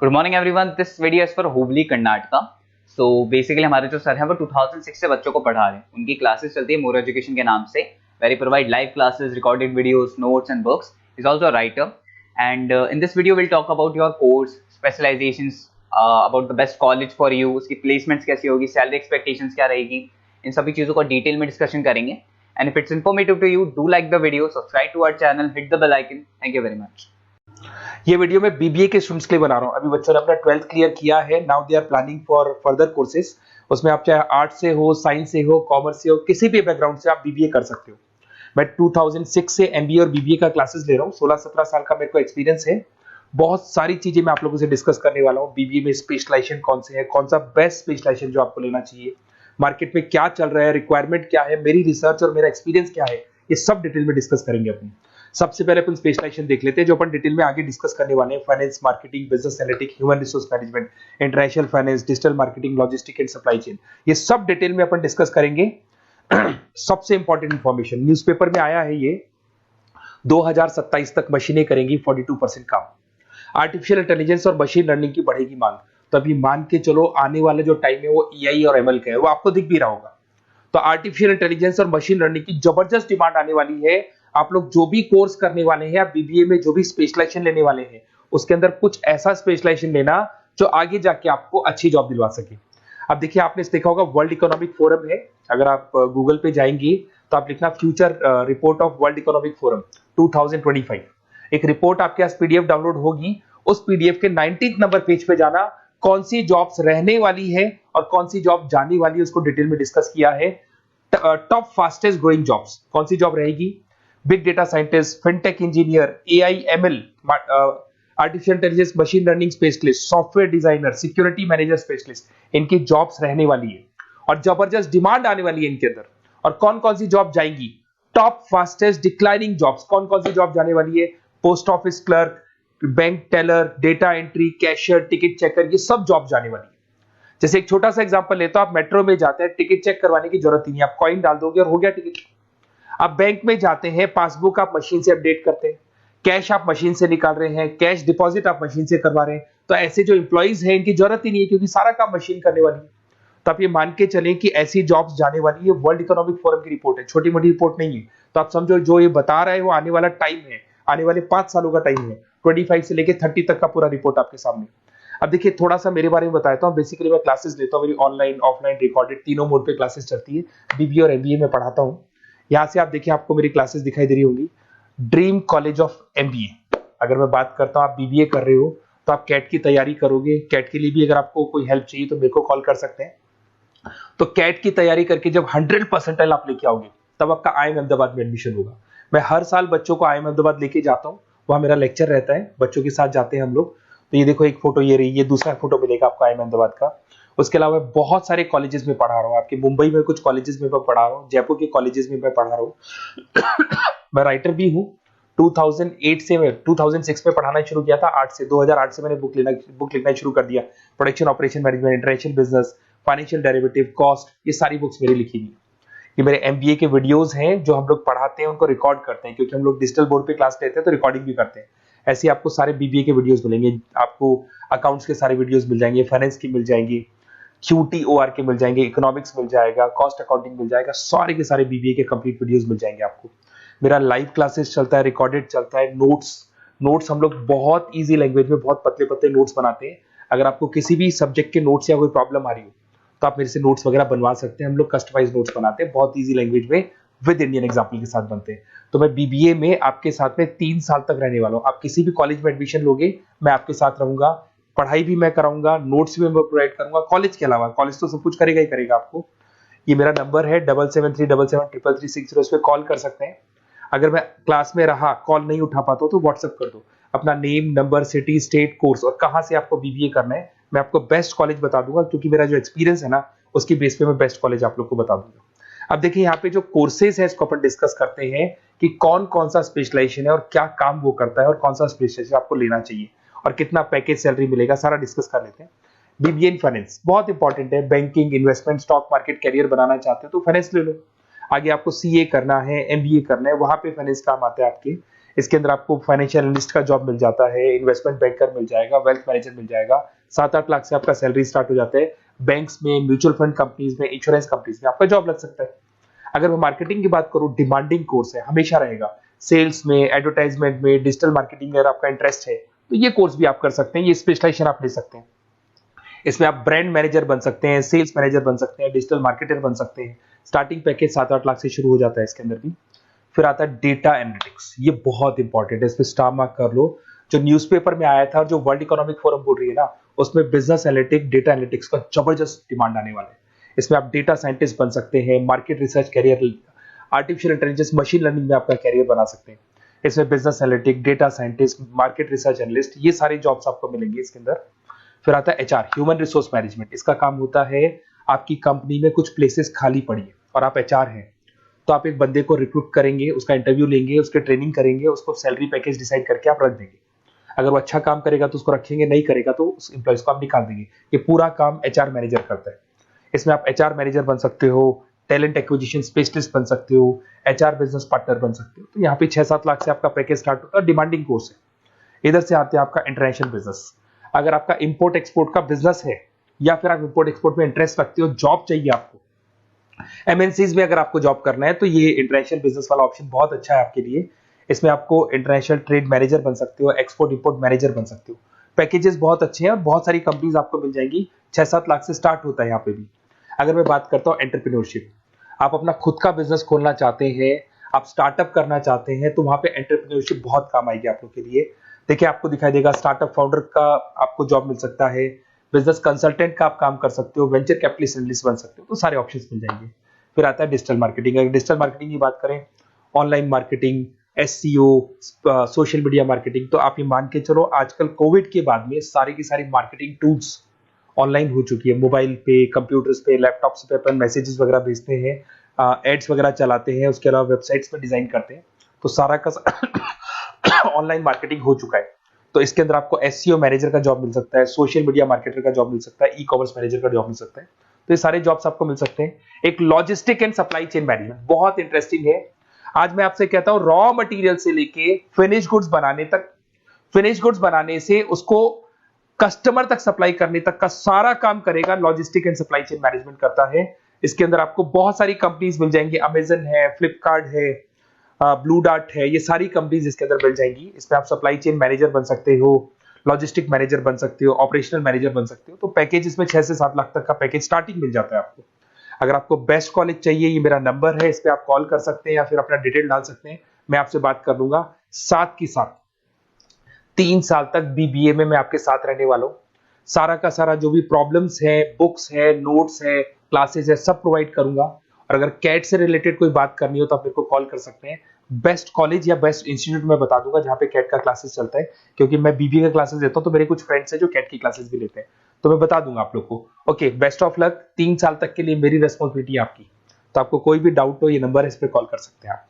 Good morning everyone, this video is for Hubli Karnataka. So basically हमारे जो sir हैं वो 2006 से बच्चों को पढ़ा रहे हैं। उनकी क्लासेस चलती है मोर एजुकेशन के नाम से, very provide live classes, recorded videos, notes and books. Is also a writer and in this video will talk about your course specialisations, about the best college for you, उसकी placements कैसी होगी, salary expectations क्या रहेगी, इन सभी चीज़ों को detail में discussion करेंगे। And if it's informative to you, do like the video, subscribe to our channel, hit the bell icon. Thank you very much. ये वीडियो मैं बीबीए के स्टूडेंट्स के लिए बना रहा हूँ। अभी बच्चों ने अपना 12th क्लियर किया है, now they are planning for further courses. उसमें आप चाहे आर्ट से हो, साइंस से हो, कॉमर्स से हो, किसी भी बैकग्राउंड से आप बीबीए कर सकते हो। मैं 2006 से एमबीए और बीबीए का क्लासेस ले रहा हूँ। 16-17 साल का मेरे को एक्सपीरियंस है। बहुत सारी चीजें मैं आप लोगों से डिस्कस करने वाला हूँ। बीबीए में स्पेशलाइजेशन कौन से है, कौन सा बेस्ट स्पेशलाइजेशन जो आपको लेना चाहिए, मार्केट में क्या चल रहा है, रिक्वायरमेंट क्या है, मेरी रिसर्च और मेरा एक्सपीरियंस क्या है, ये सब डिटेल में डिस्कस करेंगे अपनी। सबसे पहले अपन स्पेशलाइजेशन देख लेते हैं, जो अपन डिटेल में आगे डिस्कस करने वाले हैं। Finance, marketing, business analytics, human resource management, international finance, digital marketing, logistic and supply chain, ये सब डिटेल में अपन डिस्कस करेंगे। सबसे इंपॉर्टेंट इंफॉर्मेशन, न्यूज़पेपर में आया है ये 2027 तक मशीनें करेंगी 42% काम। आर्टिफिशियल इंटेलिजेंस और मशीन लर्निंग की बढ़ेगी मांग। तो अभी मान के चलो आने वाला जो टाइम है वो एआई और एमएल का है, वो आपको दिख भी रहा होगा। तो आर्टिफिशियल इंटेलिजेंस और मशीन लर्निंग की जबरदस्त डिमांड आने वाली है। आप लोग जो भी कोर्स करने वाले हैं, आप बीबीए में जो भी स्पेशलाइजेशन लेने वाले हैं, उसके अंदर कुछ ऐसा स्पेशलाइजेशन लेना जो आगे जाके आपको अच्छी जॉब दिलवा सके। अब देखिए, आपने देखा होगा वर्ल्ड इकोनॉमिक फोरम है। अगर आप गूगल पे जाएंगे तो आप लिखना future report of world economic forum 2025। एक रिपोर्ट आपके पास पीडीएफ डाउनलोड होगी। उस पीडीएफ के 19th नंबर पेज पे जाना, कौन सी जॉब्स रहने वाली है और कौन सी जॉब जाने वाली है, उसको डिटेल में डिस्कस किया है। टॉप फास्टेस्ट ग्रोइंग जॉब्स कौन सी जॉब रहेगी? Big data scientist, fintech engineer, AI ML, artificial intelligence, machine learning specialist, software designer, security manager specialist, इनकी जॉब्स रहने वाली है और जबरदस्त डिमांड आने वाली है इनके अंदर। और कौन कौन सी जॉब जाएंगी? टॉप फास्टेस्ट डिक्लाइनिंग जॉब्स कौन कौन सी जॉब जाने वाली है? Post office clerk, bank teller, data entry, cashier, ticket checker, ये सब जॉब जाने वाली है। जैसे एक छोटा सा एग्जांपल लेता हूं, आप मेट्रो में जाते हैं, टिकट चेक करवाने की जरूरत ही नहीं, आप कॉइन डाल दोगे और हो गया टिकट। आप बैंक में जाते हैं, पासबुक आप मशीन से अपडेट करते हैं, कैश आप मशीन से निकाल रहे हैं, कैश डिपॉजिट आप मशीन से करवा रहे हैं। तो ऐसे जो एम्प्लॉइज हैं, इनकी जरूरत ही नहीं है, क्योंकि सारा काम मशीन करने वाली है। तो आप ये मान के चलें कि ऐसी जॉब्स जाने वाली है। वर्ल्ड इकोनॉमिक फोरम की रिपोर्ट है, छोटी मोटी रिपोर्ट नहीं है। तो आप समझो, जो ये बता रहा है वो आने वाला टाइम है, आने वाले 5 सालों का टाइम है। 25 से लेके 30 तक का पूरा रिपोर्ट आपके सामने। अब देखिए, थोड़ा सा मेरे बारे में बताता हूँ। बेसिकली मैं क्लासेस लेता हूँ, मेरी ऑनलाइन, ऑफलाइन, रिकॉर्डेड, तीनों मोड पे क्लासेस चलती है। बीबीए और एमबीए में पढ़ाता हूँ। यहाँ से आप देखिए, आपको मेरी क्लासेस दिखाई दे रही होंगी। Dream college of MBA. अगर मैं बात करता हूँ, आप बीबीए कर रहे हो तो आप कैट की तैयारी करोगे। कैट के लिए भी अगर आपको कोई हेल्प चाहिए तो मेरे को कॉल कर सकते हैं। तो कैट की तैयारी करके जब 100% आप लेके आओगे, तब आपका आईएम अहमदाबाद में एडमिशन होगा। मैं हर साल बच्चों को आईएम अहमदाबाद लेके जाता हूँ, वहां मेरा लेक्चर रहता है, बच्चों के साथ जाते हैं हम लोग। तो ये देखो, एक फोटो ये रही, ये दूसरा फोटो मिलेगा आपको आईएम अहमदाबाद का। उसके अलावा बहुत सारे कॉलेजेस में पढ़ा रहा हूँ। आपके मुंबई में कुछ कॉलेजेस में मैं पढ़ा रहा हूँ, जयपुर के कॉलेजेस में मैं पढ़ा रहा हूँ। मैं राइटर भी हूँ। 2008 से मैं 2006 में पढ़ाना शुरू किया था। 2008 से मैंने बुक लिखना शुरू कर दिया। Production operation management, international business, financial derivative, cost, ये सारी बुक्स मेरी लिखी हुई। ये मेरे एमबीए के वीडियोस हैं जो हम लोग पढ़ाते हैं, उनको रिकॉर्ड करते हैं, क्योंकि हम लोग डिजिटल बोर्ड पे क्लास लेते हैं तो रिकॉर्डिंग भी करते हैं। ऐसे आपको सारे बीबीए के वीडियोस मिलेंगे। आपको अकाउंट्स के सारे वीडियोस मिल जाएंगे, फाइनेंस की मिल जाएंगी, क्यूटीओआर के मिल जाएंगे, इकोनॉमिक्स मिल जाएगा, कॉस्ट अकाउंटिंग मिल जाएगा, सारे के सारे बीबीए के कंप्लीट वीडियोस मिल जाएंगे आपको। मेरा लाइव क्लासेस चलता है, रिकॉर्डेड चलता है, नोट्स हम लोग बहुत ईजी लैंग्वेज में बहुत पतले पतले नोट्स बनाते हैं। अगर आपको किसी भी सब्जेक्ट के नोट्स या कोई प्रॉब्लम आ रही हो तो आप मेरे से नोट्स वगैरह बनवा सकते हैं। हम लोग कस्टमाइज नोट्स बनाते हैं, बहुत ईजी लैंग्वेज में, विद इंडियन एग्जाम्पल के साथ बनते हैं। तो मैं बीबीए में आपके साथ में 3 साल तक रहने वाला हूँ। आप किसी भी कॉलेज में एडमिशन लोगे, मैं आपके साथ रहूंगा, पढ़ाई भी मैं कराऊंगा, नोट्स भी मैं प्रोवाइड करूंगा। कॉलेज के अलावा, कॉलेज तो सब कुछ करेगा ही करेगा आपको। ये मेरा नंबर है 7737733360, इस पे कॉल कर सकते हैं। अगर मैं क्लास में रहा, कॉल नहीं उठा पाता तो व्हाट्सएप कर दो, अपना name, number, city, state, course और कहां से आपको बीबीए करना है, मैं आपको बेस्ट कॉलेज बता दूंगा, क्योंकि मेरा जो एक्सपीरियंस है ना, उसकी बेस पे मैं बेस्ट कॉलेज आप लोग को बता दूंगा। अब देखिए, यहाँ पे जो कोर्सेज है, इसको अपन डिस्कस करते हैं कि कौन कौन सा स्पेशलाइजेशन है और क्या काम वो करता है और कौन सा स्पेशलाइजेशन आपको लेना चाहिए और कितना पैकेज सैलरी मिलेगा, सारा डिस्कस कर लेते हैं। बीबीए इन फाइनेंस बहुत इंपॉर्टेंट है। Banking, investment, stock market career बनाना चाहते हो तो फाइनेंस ले लो। आगे आपको सीए करना है, एमबीए करना है, वहां पे फाइनेंस काम आता है आपके। इसके अंदर आपको फाइनेंशियल एनालिस्ट का जॉब मिल जाता है, इन्वेस्टमेंट बैंकर मिल जाएगा, वेल्थ मैनेजर मिल जाएगा। 7-8 लाख से आपका सैलरी स्टार्ट हो जाता है। बैंक्स में, म्यूचुअल फंड कंपनीज में, इंश्योरेंस कंपनीज में आपका जॉब लग सकता है। अगर मैं मार्केटिंग की बात करूं, डिमांडिंग कोर्स है, हमेशा रहेगा। सेल्स में, एडवर्टाइजमेंट में, डिजिटल मार्केटिंग में अगर आपका इंटरेस्ट है तो ये कोर्स भी आप कर सकते हैं, ये स्पेशलाइजेशन आप ले सकते हैं। इसमें आप ब्रांड मैनेजर बन सकते हैं, सेल्स मैनेजर बन सकते हैं, डिजिटल मार्केटर बन सकते हैं। स्टार्टिंग पैकेज 7-8 लाख से शुरू हो जाता है इसके अंदर भी। फिर आता है डेटा एनालिटिक्स, ये बहुत इंपॉर्टेंट है, इस पे स्टार मार्क कर लो। जो न्यूज़पेपर में आया था और जो वर्ल्ड इकोनॉमिक फोरम बोल रही है ना, उसमें बिजनेस एनालिटिक्स, डेटा एनालिटिक्स का जबरदस्त डिमांड आने वाला है। इसमें आप डेटा साइंटिस्ट बन सकते हैं, market research career, artificial intelligence, machine learning में आपका कैरियर बना सकते हैं। इसमें business analytic, data scientist, market research analyst, ये सारे जॉब्स आपको मिलेंगे इसके अंदर। फिर आता है एचआर, ह्यूमन रिसोर्स मैनेजमेंट। इसका काम होता है, आपकी कंपनी में कुछ प्लेसेस खाली पड़ी है और आप एचआर हैं, तो आप एक बंदे को रिक्रूट करेंगे, उसका इंटरव्यू लेंगे, उसके ट्रेनिंग करेंगे, उसको सैलरी पैकेज डिसाइड करके आप रख देंगे। अगर वो अच्छा काम करेगा तो उसको रखेंगे, नहीं करेगा तो उस एम्प्लॉइज को आप निकाल देंगे। ये पूरा काम एचआर मैनेजर करता है। इसमें आप एचआर मैनेजर बन सकते हो, टैलेंट एक्विजिशन स्पेशलिस्ट बन सकते हो, एचआर बिजनेस पार्टनर बन सकते हो। तो यहाँ पे 6-7 लाख से आपका पैकेज स्टार्ट होता है, डिमांडिंग कोर्स है। इधर से आते हैं आपका इंटरनेशनल बिजनेस। अगर आपका इंपोर्ट एक्सपोर्ट का बिजनेस है या फिर आप इंपोर्ट एक्सपोर्ट में इंटरेस्ट रखते हो, जॉब चाहिए आपको, एमएनसीज में अगर आपको जॉब करना है, तो ये इंटरनेशनल बिजनेस वाला ऑप्शन बहुत अच्छा है आपके लिए। इसमें आपको इंटरनेशनल ट्रेड मैनेजर बन सकते हो, एक्सपोर्ट इंपोर्ट मैनेजर बन सकते हो। पैकेजेस बहुत अच्छे हैं और बहुत सारी कंपनीज आपको मिल जाएंगी। 6-7 लाख से स्टार्ट होता है यहाँ पे भी। अगर मैं बात करता हूँ एंटरप्रेन्योरशिप, आप अपना खुद का बिजनेस खोलना चाहते हैं, आप स्टार्टअप करना चाहते हैं, तो वहां पे एंटरप्रेन्योरशिप बहुत काम आएगी आप लोग के लिए। देखिए, आपको दिखाई देगा, स्टार्टअप फाउंडर का आपको जॉब मिल सकता है, बिजनेस कंसल्टेंट का आप काम कर सकते हो, वेंचर कैपिटलिस्ट एनालिस्ट बन सकते हो, तो सारे ऑप्शंस मिल जाएंगे। फिर आता है डिजिटल मार्केटिंग। अगर डिजिटल मार्केटिंग की बात करें, online marketing, SEO, social media marketing, तो आप ये मान के चलो, आजकल कोविड के बाद में सारी की सारी मार्केटिंग टूल्स ऑनलाइन हो चुकी है। मोबाइल पे, कंप्यूटर्स पे, लैपटॉप्स पे अपन मैसेजेस वगैरह भेजते हैं, एड्स वगैरह चलाते हैं, उसके अलावा वेबसाइट्स में डिजाइन करते हैं, तो सारा का ऑनलाइन मार्केटिंग हो चुका है। तो इसके अंदर आपको एसईओ मैनेजर का जॉब मिल सकता है, सोशल मीडिया मार्केटर का जॉब मिल सकता है, ई कॉमर्स मैनेजर का जॉब मिल सकता है। तो ये सारे जॉब्स आपको मिल सकते हैं। एक logistic and supply chain management बहुत इंटरेस्टिंग है। आज मैं आपसे कहता हूं, रॉ मटेरियल से लेके फिनिश गुड्स बनाने तक, फिनिश गुड्स बनाने से उसको कस्टमर तक सप्लाई करने तक का सारा काम करेगा logistic and supply chain management करता है। इसके अंदर आपको बहुत सारी कंपनीज मिल जाएंगी, अमेजन है, फ्लिपकार्ट है, ब्लू डार्ट है, ये सारी कंपनीज इसके अंदर मिल जाएंगी। इसमें आप सप्लाई चेन मैनेजर बन सकते हो, लॉजिस्टिक मैनेजर बन सकते हो, ऑपरेशनल मैनेजर बन सकते हो। तो पैकेज इसमें 6 से 7 लाख तक का पैकेज स्टार्टिंग मिल जाता है आपको। अगर आपको बेस्ट कॉलेज चाहिए, ये मेरा नंबर है, इस पे आप कॉल कर सकते हैं या फिर अपना डिटेल डाल सकते हैं, मैं आपसे बात कर लूंगा। साथ की साथ 3 साल तक बीबीए में मैं आपके साथ रहने वाला हूँ। सारा का सारा जो भी प्रॉब्लम्स है, बुक्स है, नोट्स है, क्लासेस है, सब प्रोवाइड करूंगा। और अगर कैट से रिलेटेड कोई बात करनी हो तो आप मेरे को कॉल कर सकते हैं। बेस्ट कॉलेज या बेस्ट इंस्टीट्यूट में बता दूंगा जहां पे कैट का क्लासेस चलता है, क्योंकि मैं बीबीए का क्लासेस देता हूं, तो मेरे कुछ फ्रेंड्स हैं जो कैट की क्लासेस भी लेते हैं, तो मैं बता दूंगा आप लोग को। Okay, best of luck. 3 साल तक के लिए मेरी रेस्पॉन्सिबिलिटी आपकी। तो आपको कोई भी डाउट हो, ये नंबर है, इस पे कॉल कर सकते हैं आप।